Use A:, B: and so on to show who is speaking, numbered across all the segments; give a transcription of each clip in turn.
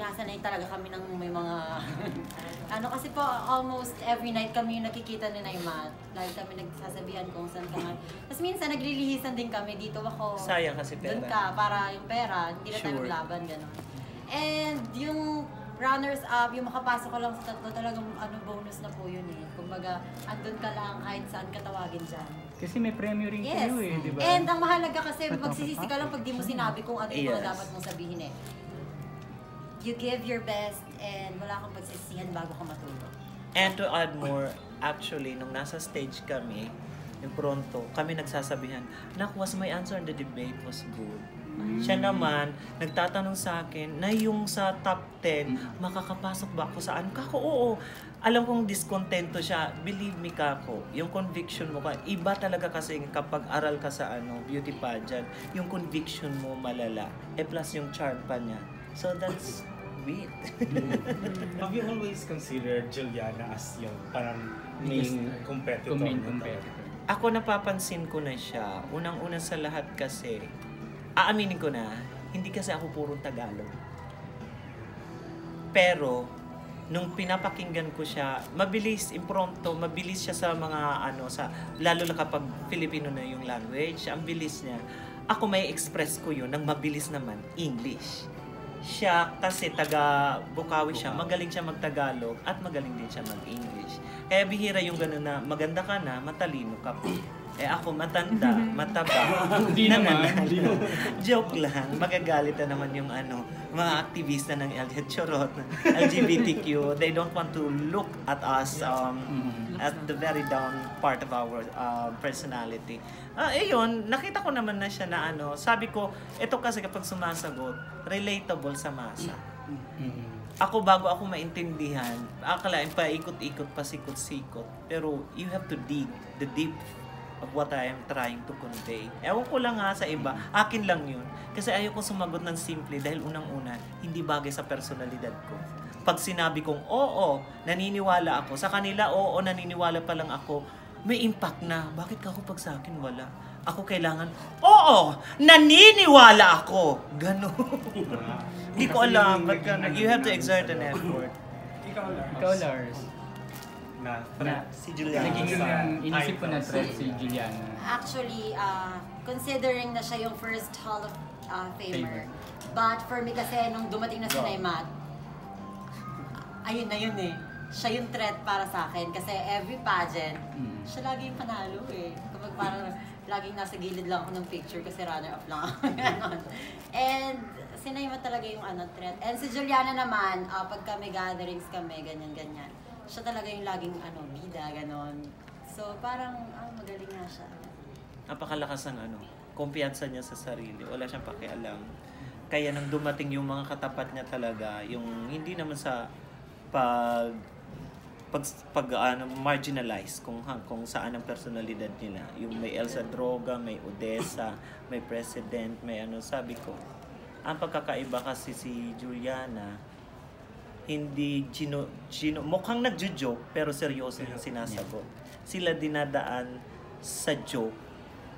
A: nga sanay talaga kami ng may mga ano kasi po almost every night kami yung nakikita ni Naimat. Lagi kami nagsasabihan kung saan ka nga. Tapos minsan naglilihisan din kami dito ako.
B: Sayang kasi pera.
A: Doon ka para yung pera, hindi na tayo maglaban gano'n. And yung runners up, yung makapasok ko lang sa tatlo, talagang bonus na po yun eh. Kumbaga, andun ka lang kahit saan ka tawagin dyan.
C: Kasi may premyo rin kayo eh, di ba?
A: And ang mahalaga kasi magsisisi ka lang pag di mo sinabi kung ano yung mga dapat mong sabihin eh. You give your best and wala kang pagsisisihan bago ka matulog.
B: And to add more, actually, nung nasa stage kami, yung pronto, kami nagsasabihan, Nak, was my answer in the debate was good. Siya naman, nagtatanong sa akin na yung sa top 10, makakapasok ba ako sa ano? Kako, oo. Alam kong diskontento siya. Believe me, Kako, yung conviction mo, iba talaga kasi kapag aral ka sa beauty pageant, yung conviction mo malala. Plus yung charm pa niya. So that's sweet.
D: Have you always considered Juliana as yung parang main competitor?
B: Ako napapansin ko na siya. Unang-una sa lahat kasi, aaminin ko na, hindi kasi ako puro Tagalog. Pero, nung pinapakinggan ko siya, mabilis, impromptu, mabilis siya sa mga lalo na kapag Filipino na yung language, ang bilis niya. Ako may express ko yun, nang mabilis naman, English. Siya kasi taga Bukawi siya, magaling siya mag-Tagalog at magaling din siya mag-English. Kaya bihira yung gano'n na maganda ka na, matalino ka pa. Ako matanda, mataba.
C: Hindi naman.
B: Joke lang. Magagalit na naman yung mga aktivista ng LGBTQ. They don't want to look at us at the very down part of our personality. Ayun, nakita ko naman na siya na sabi ko, ito kasi kapag sumasagot, relatable sa masa. Ako bago ako maintindihan, akalain pa ikot-ikot, pasikot-sikot. Pero you have to dig the deep of what I am trying to convey. Ewan ko lang sa iba, akin lang yun. Kasi ayaw kong sumagot ng simple dahil unang-una, hindi bagay sa personalidad ko. Pag sinabi kong oo, naniniwala ako. Sa kanila, oo, naniniwala pa lang ako. May impact na. Bakit ka ako pag sa akin wala? Ako kailangan, oo, naniniwala ako. Ganon. Hindi ko alam. But you have to exert an effort.
C: Ikaw, Lars.
B: Si Juliana.
C: Inisip ko na threat si Juliana.
A: Actually, considering na siya yung first Hall of Famer. But for me kasi, nung dumating na si Naimat, ayun na yun eh. Siya yung threat para sa akin. Kasi every pageant, siya lagi yung panalo eh. Kapag parang laging nasa gilid lang ako ng picture kasi runner-up lang ako. And si Naimat talaga yung threat. And si Juliana naman, pag kami gatherings kami, ganyan-ganyan. Siya talaga yung laging bida, ganon. So parang magaling nga siya.
B: Napakalakas ng kumpiyansa niya sa sarili. Wala siyang pakialam. Kaya nang dumating yung mga katapat niya talaga, yung hindi naman sa marginalize kung saan ang personalidad nila. Yung may Elsa Droga, may Odessa, may President, may sabi ko. Ang pagkakaiba kasi si Juliana, hindi mukhang nagjo-joke pero seryoso yung sinasagot. Sila dinadaan sa joke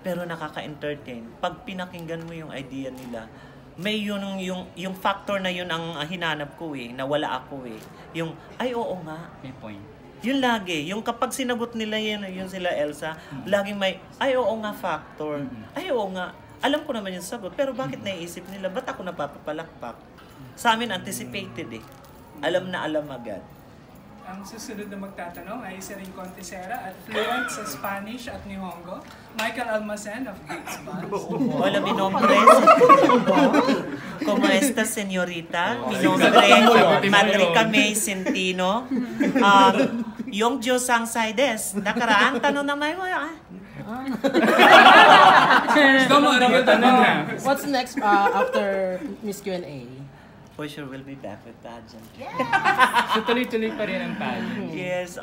B: pero nakaka-entertain. Pag pinakinggan mo yung idea nila, may yung factor na yun ang hinanap ko na wala ako Yung ay oo nga,
C: may point.
B: Yun lagi, yung kapag sinagot nila yun sila Elsa, laging may ay oo nga factor. Ay oo nga, alam ko naman yung sagot pero bakit naiisip nila ba't ako napapapalakpak? Sa amin anticipated Alam na alam agad.
E: Ang susunod na magtatanong ay si Rincon Tissera at fluent sa Spanish at Nihongo, Michael Almacen of Geeks Buzz.
B: Hola, mi nombre es... ¿Cómo estás, señorita? Mi nombre es Madrica May Centino. Yung Diyos ang Saides. Nakaraan, tanong na may mo
F: What's next after Miss Q&A?
B: For sure, we'll be back with pageant.
A: Yes!
C: So tuloy-tuloy pa rin ang pageant.
B: Yes,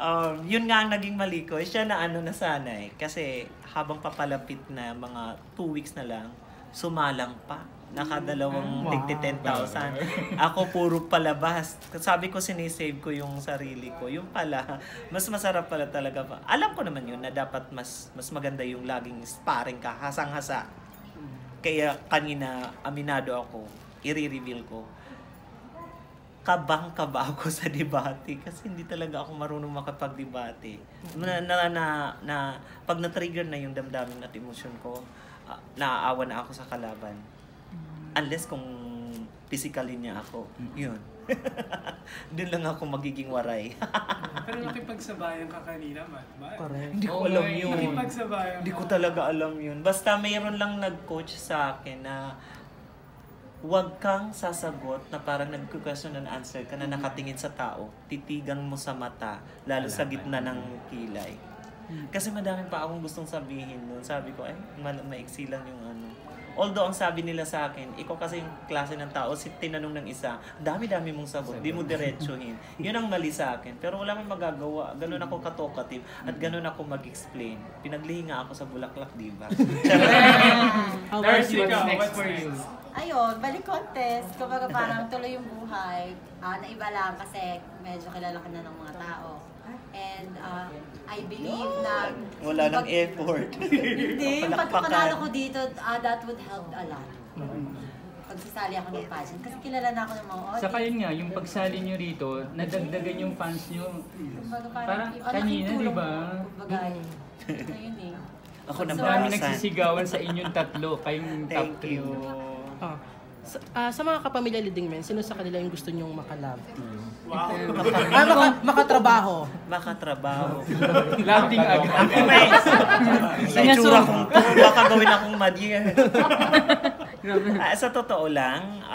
B: yun nga ang naging mali ko. Siya na nasanay. Kasi habang papalapit na mga 2 weeks na lang, sumalang pa. Nakadalawang tigti 10,000. Ako puro palabas. Sabi ko sinisave ko yung sarili ko. Yung pala, mas masarap pala talaga pa. Alam ko naman yun na dapat mas maganda yung laging sparring ka, hasang-hasa. Kaya kanina, aminado ako, i-reveal ko. kabang-kaba ako sa debate kasi hindi talaga ako marunong makapag-debate. Pag na-trigger na yung damdamin at emosyon ko, naaawa na ako sa kalaban. Unless kung physically niya ako. Yun. Doon lang ako magiging waray.
E: Pero nakipagsabayan ka kanina, man.
F: Correct.
B: Hindi ko alam yun.
E: Nakipagsabayan
B: Hindi
E: ka.
B: ko talaga alam yun. Basta mayroon lang nag-coach sa akin na huwag kang sasagot na parang nag-question and answer ka na nakatingin sa tao. Titigan mo sa mata, lalo sa gitna ng kilay. Kasi madami pa akong gustong sabihin nun. Sabi ko, ay, maiksi lang yung ano. Although ang sabi nila sa akin, ikaw kasi yung klase ng tao, tinanong ng isa, dami-dami mong sagot, di mo diretsuhin. Yun ang mali sa akin. Pero wala mang magagawa. Ganun ako ka-talkative at ganun ako mag-explain. Pinaglihi nga ako sa Bulaklak, di ba?
C: Darcy, what's
E: ikaw?
C: next
E: What's
C: for
E: next?
C: you?
A: Ayun, balik contest. Kumbaga parang tuloy yung buhay. Naiba lang kasi medyo kilala ka na ng mga tao. And I believe na...
B: Wala nang effort.
A: Hindi, yung
B: Palakpakan.
A: pagkapanalo ko dito, that would help a lot. Pagsasali ako ng pageant. Kasi kilala na ako ng mga audience.
C: Saka yun nga, yung pagsali nyo rito, nadagdagan yung fans nyo.
A: Kumbaga
C: Parang
A: ang
C: kanina,
A: laking tulong
C: di ba?
A: ko. Kumbaga, ayun eh.
B: Ako
C: Ang dami
B: nabawasan.
C: nagsisigawan sa inyong tatlo, kayong top
B: Thank
C: 3.
B: you.
F: Sa mga kapamilya leading men, sino sa kanila yung gusto nyong makalab?
E: Wow.
F: Makatrabaho.
B: Makatrabaho.
C: Laughing agad.
B: Ako may sa itsura kong to, baka gawin akong madya. Sa totoo lang,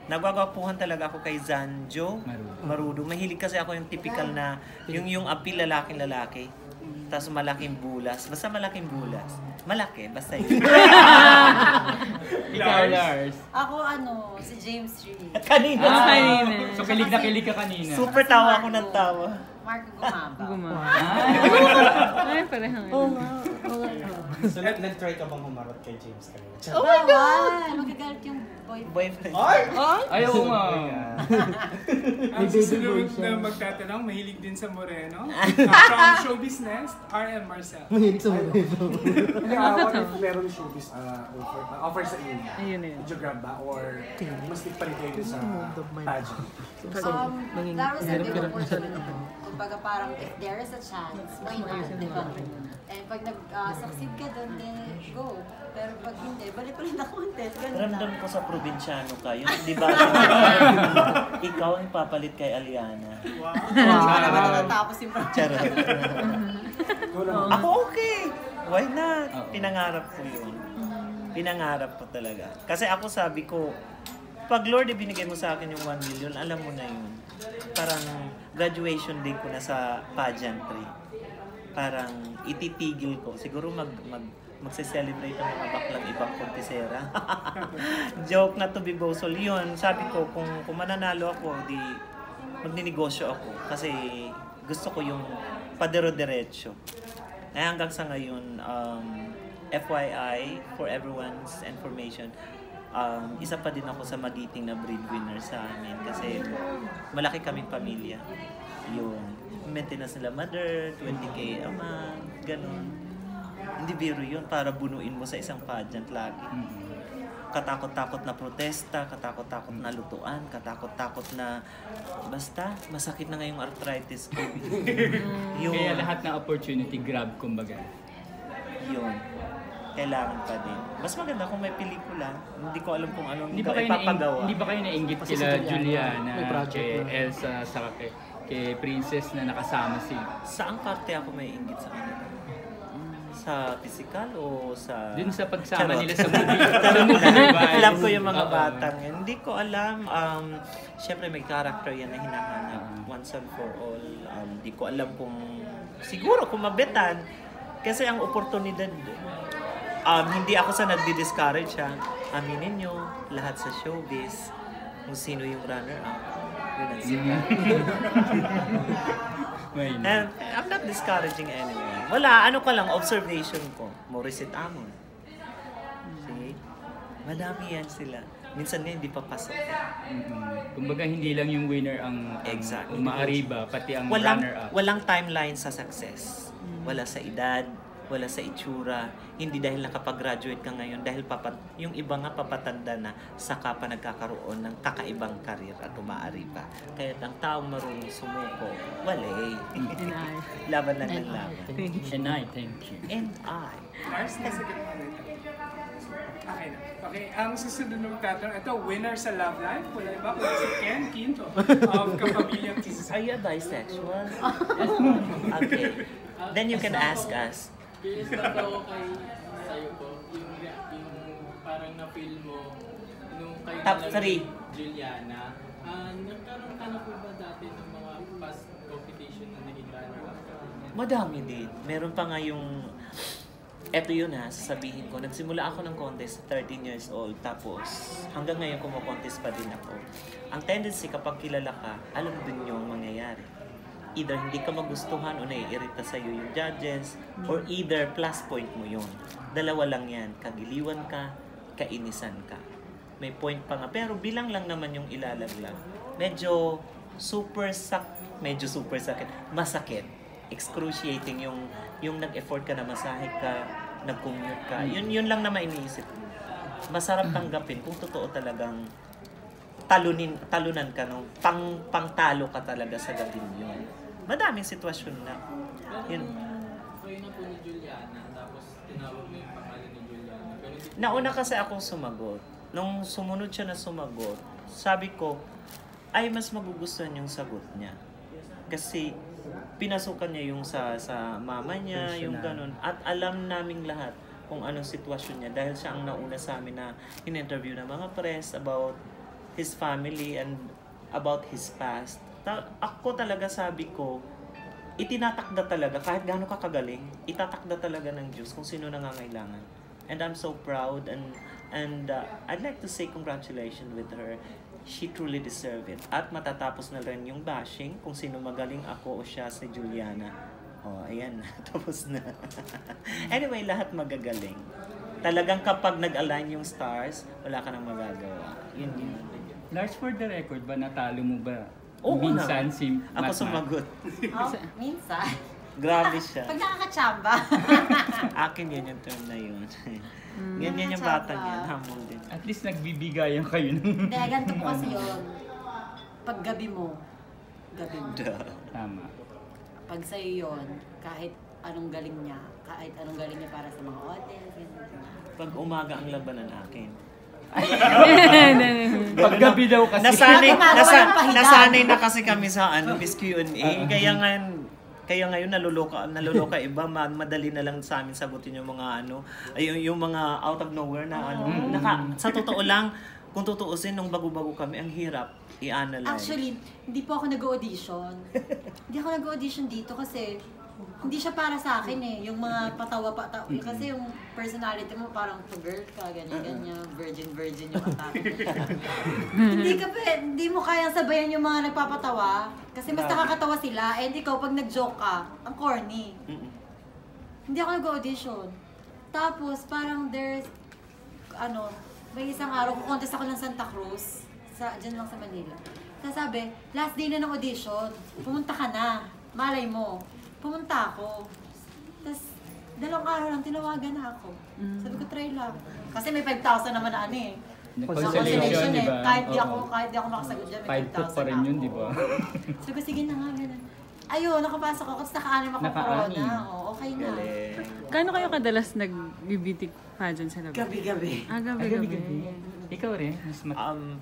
B: nagwagwapuhan talaga ako kay Zanjo Marudo. Mahilig kasi ako yung typical na, yung appeal lalaking-lalaki. Tapos malaking bulas. Basta malaking bulas. Malaki, basta yun.
C: Ikaw, Lars.
A: Ako si James Reed.
B: Kanina.
C: So kilig na kilig ka kanina.
B: Super tawa ako ng tawa.
A: Marco Gumaba.
G: Ay, parehang.
D: So, nag-try ka bang humarot kay James kanina?
A: Oh my God! Magagalit yung boyfriend.
B: Boyfriend.
C: Ayaw nga.
E: Ang susunod na magtatanong, mahilig din sa Moreno. From Show Business, RM Marcel.
F: Mahilig sa mga ito.
H: What if meron showbiz offer sa inyo?
G: Ayun na yun.
H: Would you grab ba? Or mas stick pa rin kayo sa pageant?
A: That was a big opportunity. Kumbaga parang if there is a chance, why not, di ba? And pag nag-succeed ka doon, then go. Pero pag hindi, balik pa rin na contest. Ganun
B: Ramdam
A: lang.
B: ko sa probinsyano ka. Yung di ba? Ikaw ang papalit kay Aliana.
A: Para ba natatapos yung project?
B: Charot.
H: Go lang.
B: Ako okay. Why not? Pinangarap ko yun. Pinangarap ko talaga. Kasi ako sabi ko, pag Lord ibinigay mo sa akin yung 1 million, alam mo na yun. Parang graduation day ko na sa pageantry. Parang ititigil ko. Siguro magse-celebrate ang mga baklang ibang kontisera. Joke na to be boastful. Yun, sabi ko, kung mananalo ako, di magninegosyo ako. Kasi gusto ko yung padero-derecho. Eh hanggang sa ngayon, FYI, for everyone's information, isa pa din ako sa magiting na breadwinner sa amin kasi malaki kaming pamilya. Yun. Maintenance nila mother, 20k a month, ganun. Hindi biro yun para bunuin mo sa isang pageant lagi. Katakot-takot na protesta, katakot-takot na lutuan, katakot-takot na basta masakit na ngayong arthritis ko. Yun.
C: Kaya lahat ng opportunity grab, kumbaga.
B: Yun. Kailangan pa din. Mas maganda kung may pelikula. Hindi ko alam kung anong
C: Hindi ba kayo
B: ipapagawa.
C: hindi ba kayo nainggit
F: Kasi
C: kila
F: si
C: Juliana,
F: may project
C: kay
F: na.
C: Elsa, saka kay Princess na nakasama si...
B: Saang parte ako may inggit sa kanila? Sa physical o sa...
C: Dun sa pagsama
B: Charot.
C: nila sa movie. Sa movie, diba?
B: Alam ko yung mga
C: Oo.
B: batang yan. Hindi ko alam. Siyempre may character yan na hinahanap. Once and for all. Hindi ko alam kung... Siguro kung mabetan. Kasi ang oportunidad... hindi ako sa nagdi-discourage ha. Aminin nyo, lahat sa showbiz, kung sino yung runner-up. Yun ang sila. And I'm not discouraging anyone. Wala, ano ka lang, observation ko. Morissette Amon. See? Madami yan sila. Minsan nga hindi pa pasok.
C: Kumbaga hindi lang yung winner ang
B: Exactly.
C: umaariba, pati ang runner-up.
B: Walang timeline sa success. Wala sa edad, wala sa itsura, hindi dahil nakapag-graduate ka ngayon, dahil yung iba nga papatanda na, saka pa nagkakaroon ng kakaibang karir at umaari pa. Kaya ang taong marunong sumuko, wala eh.
G: And I.
B: Laban lang ng laban.
C: And I thank you.
B: And I.
E: Lars, nasagot mo dito. Okay na. Okay, ang susunod ng tatanong, ito, winner sa Love Life. Wala iba kung si Ken Quinto of Kapamilya Kiss.
B: Are you a bisexual? Okay. Then you can ask us.
I: Curious lang ako sa'yo po, yung parang na-feel mo nung kayo
B: Top
I: talaga
B: 3.
I: Juliana. Nagkaroon ka na po ba dati ng mga past competition na naging runner-up?
B: Madami din. Meron pa nga yung... Eto yun ha, sasabihin ko. Nagsimula ako ng contest sa 13 years old. Tapos hanggang ngayon kumo-contest pa din ako. Ang tendency kapag kilala ka, alam din yung mangyayari. Either hindi ka magustuhan o naiirita sa'yo yung judges, or either plus point mo yun. Dalawa lang yan. Kagiliwan ka, kainisan ka. May point pa nga. Pero bilang lang naman yung ilalaglag. Medyo super sakit. Masakit. Excruciating yung nag-effort ka na masahe ka, nag-commute ka. Yun lang naman iniisip. Masarap tanggapin kung totoo talagang talunan ka nung pangtalo ka talaga sa gabing yun. Madaming sitwasyon na. Yun.
I: Kayo na po ni Juliana, tapos tinawag mo yung pangalan ni Juliana.
B: Nauna kasi akong sumagot. Nung sumunod siya na sumagot, sabi ko, ay mas magugustuhan yung sagot niya. Kasi pinasukan niya yung sa mama niya, yung ganun. At alam naming lahat kung anong sitwasyon niya dahil siya ang nauna sa amin na in-interview ng mga press about his family and about his past. Ako talaga sabi ko, itinatakda talaga, kahit gaano kakagaling, itatakda talaga ng Diyos kung sino nangangailangan. And I'm so proud and I'd like to say congratulations with her. She truly deserved it. At matatapos na rin yung bashing kung sino magaling, ako o siya, si Juliana. Oh, ayan, tapos na. Anyway, lahat magagaling. Talagang kapag nag-align yung stars, wala ka nang magagawa. Yun.
C: Lars, for the record ba, natalo mo ba?
B: Oo
C: Minsan
B: na.
C: si
B: Ako sumagot.
A: Minsan.
B: Grabe siya.
A: Pag nakakachamba.
B: Akin yun yung term na yun. Ganyan yung batang yan, humble din.
C: At least nagbibigayan kayo ng...
A: Hindi, ganito po kasi yun. Pag gabi mo.
C: Tama.
A: Pag sa'yo yun, kahit anong galing niya para sa mga audience,
B: Pag umaga ang labanan akin.
C: Paggabi daw kasi.
B: Nasanay na kasi kami sa Miss Q&A. Kaya ngayon naluloka iba, madali na lang sa amin sagutin yung mga yung mga out of nowhere na sa totoo lang, kung tutuusin nung bago-bago kami, ang hirap i-analyze.
A: Actually, hindi po ako nag-audition. Hindi ako nag-audition dito kasi hindi siya para sa akin eh. Yung mga patawa-patawa. Kasi yung personality mo parang girl ka, ganyan-ganyan, virgin yung atake. Hindi mo kayang sabayan yung mga nagpapatawa. Kasi mas nakakatawa sila. And ikaw, pag nag-joke ka, ang corny. Hindi ako nag-audition. Tapos, parang may isang araw, kukontest ako ng Santa Cruz. Dyan lang sa Manila. Tapos sabi, last day na ng audition, pumunta ka na. Malay mo. Pumunta ako. Tapos, 2 araw lang, tinawagan na ako. Sabi ko, try lang. Kasi may 5,000 naman na
C: Consolation, di ba?
A: Kahit di ako makasagot dyan, may 5,000
C: pa rin yun, di ba?
A: Sabi ko, sige na nga, ganun. Ayun, nakapasok ako, tapos naka-anim ako corona. Okay na.
G: Kano kayo kadalas nag-beauty pageant sa labas?
A: Gabi-gabi.
G: Gabi-gabi.
C: Ikaw rin?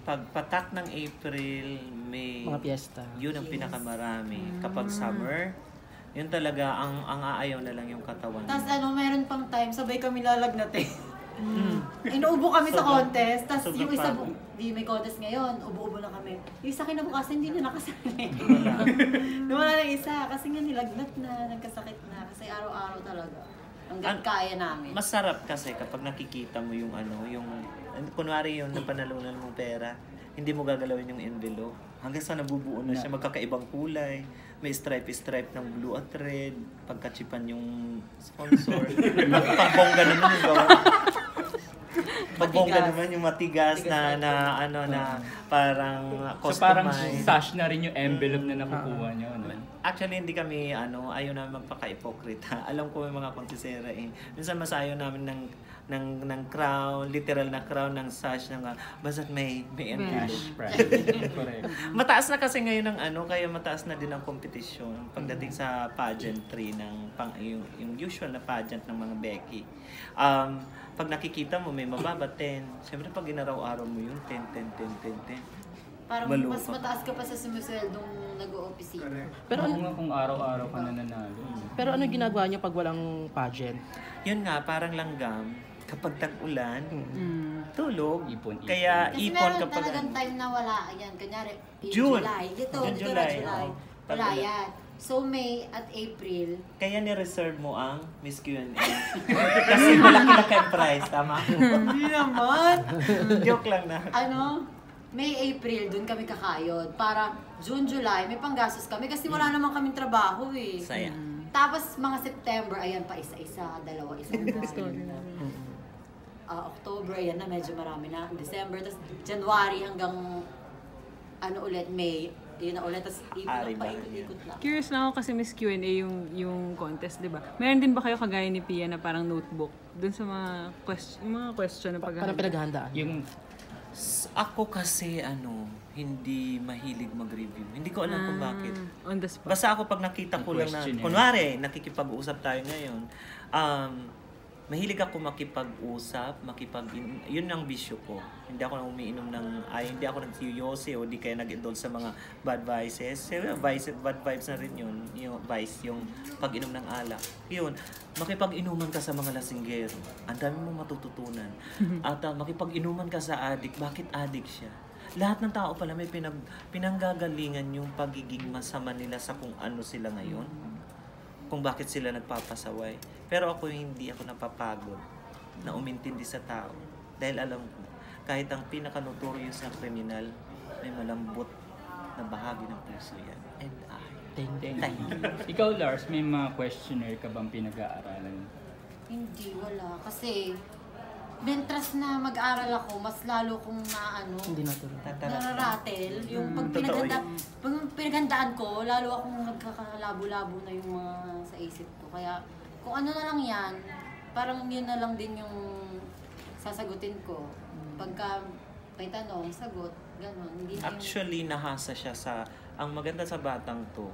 B: Pagpatak ng April, May,
F: Mga piyesta.
B: yun ang pinakamarami. Kapag summer, yun talaga, ang aayaw na lang yung katawan.
A: Tapos meron pang time, sabay kami lalagnatin. Inuubo kami sa contest, tapos yung isa, may contest ngayon, ubo-ubo na kami. Yung isa kinabukasan, hindi na nakasali. Nawala ng isa, kasi nga nilagnat na, nagkasakit na, kasi araw-araw talaga. Hanggang kaya namin.
B: Masarap kasi kapag nakikita mo yung kunwari yung napanalunan mong pera, hindi mo gagalawin yung envelope. Hanggang sa nabubuo na siya, magkakaibang kulay. May stripe ng blue at red. Pagkachipan yung sponsor. Pagbongga naman yung gawa. Pabongga
A: Matigas.
B: naman yung matigas na ano na parang
C: So parang
B: customized.
C: sash na rin yung envelope na nakukuha nyo. Ano?
B: Actually, hindi kami, ayaw namin magpaka-ipokrita. Alam ko may mga kontisera eh. Minsan mas ayaw namin ng crown, literal na crown, ng sash, basta't may envelope.
C: Correct.
B: Mataas na kasi ngayon ang kaya mataas na din ang kompetisyon pagdating sa pageantry ng yung usual na pageant ng mga Becky. Pag nakikita mo may mababa 10. Siyempre pag inaraw-araw mo yung 10.
A: Parang
B: Malupa.
A: mas mataas ka pa sa sumusweldong nag-o-opisina.
F: Pero
C: Pero kung araw-araw ka nananalo.
F: Pero ano ginagawa niyo pag walang pageant?
B: Yun nga, parang langgam. Kapag tag-ulan, tulog.
C: Ipon.
B: Kaya
A: Kasi
B: ipon
A: meron
B: kapag...
A: talagang time na wala. Ayan, kunyari,
B: June.
A: July. Dito
B: June,
A: na
B: July.
A: July.
B: Oo.
A: Wala
B: Tag-ulan.
A: yan. So, May at April,
B: Kaya ni-reserve mo ang Miss Q&A. Kasi malaki-laki ang price, tama?
A: hindi naman.
B: Joke lang na.
A: May, April, dun kami kakayod. Para June, July, may panggastos kami kasi wala naman kaming trabaho eh.
B: Saya.
A: Tapos mga September, ayan pa isa-isa, dalawa, isang buwan. October, ayan na, medyo marami na. December, tapos January hanggang ulit, May. Yun na ulit, tapos ikot lang.
G: Curious lang ako kasi Miss Q&A yung contest, di ba? Meron din ba kayo kagaya ni Pia na parang notebook dun sa mga question na
F: Parang pinaghahandaan.
C: Yung
B: Ako kasi hindi mahilig mag-review. Hindi ko alam kung bakit.
G: On the spot.
B: Basta ako pag nakita ko lang na,
C: Questionnaire.
B: kunwari, nakikipag-usap tayo ngayon, mahilig ako makipag-usap, yun ang bisyo ko. Hindi ako umiinom hindi ako nagsiyosi o di kaya nag-indulge sa mga bad vices. Bad vibes na rin yun. Yung vice, yung pag-inom ng alak. Yun, makipag-inuman ka sa mga lasinggero. Ang dami mo matututunan. At makipag-inuman ka sa adik. Bakit adik siya? Lahat ng tao pala may pinanggagalingan yung pagiging masama nila sa kung ano sila ngayon. Kung bakit sila nagpapasaway. Pero ako hindi ako napapagod na umintindi sa tao. Dahil alam ko, kahit ang pinaka-notorious na kriminal, may malambot na bahagi ng puso yan. And
F: Thank you.
C: Ikaw, Lars, may mga questionnaire ka bang pinag-aaralan?
A: Hindi, wala. Kasi, mentras na mag-aral ako, mas lalo kong
F: Hindi natuloy.
A: nararatel. Yung pag pinaghandaan ko, lalo akong nagkakalabo-labo na yung mga sa isip ko. Kaya, kung ano na lang yan, parang yun na lang din yung sasagutin ko. Pagka may tanong, sagot, gano'n. Hindi na yung-
B: actually, nahasa siya ang maganda sa batang to,